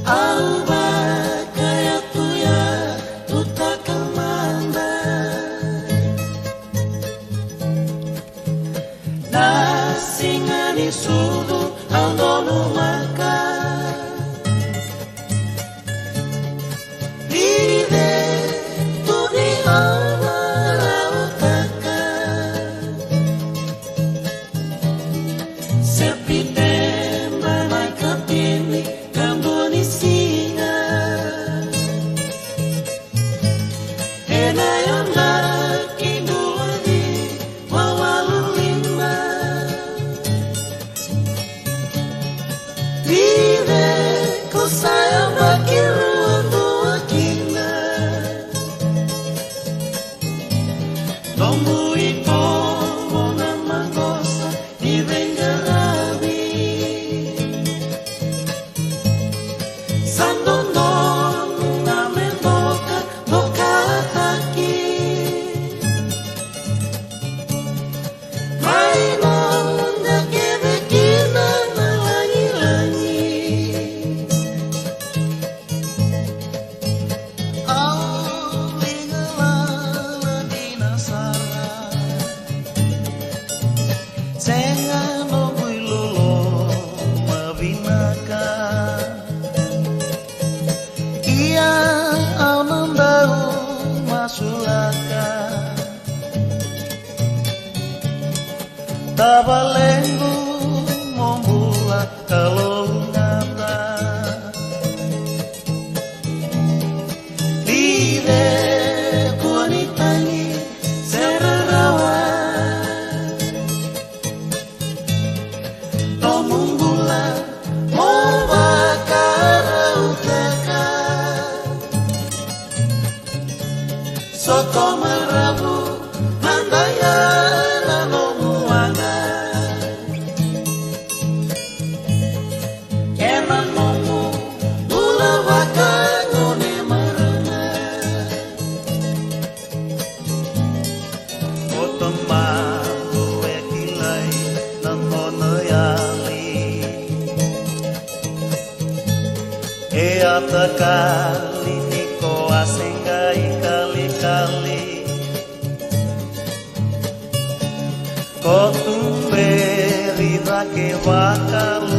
Alba kaya tuya tuta kemanda nasingani sudu aldonu maka lide tuni amara utaka sepite mana kapini kamboni singa enayonda kinuadi wawalulima vive kusaya bakiru anduakina tombu iko mona mangosa ivengarabi sandono na mendoka boka haki mainon da kebekina na langi-langi lingala dinasara senga no builolo mabinaka ia amandau masulaka tabalengu membuat kalau ngata lide kuanitangi serarawa tomunggula mobakara utaka soko marabu mandayana no muana kenan momu dula wakangone marana otoma gue kilai nantono yali atakali niko asengai kali-kali kotumberi dake wakal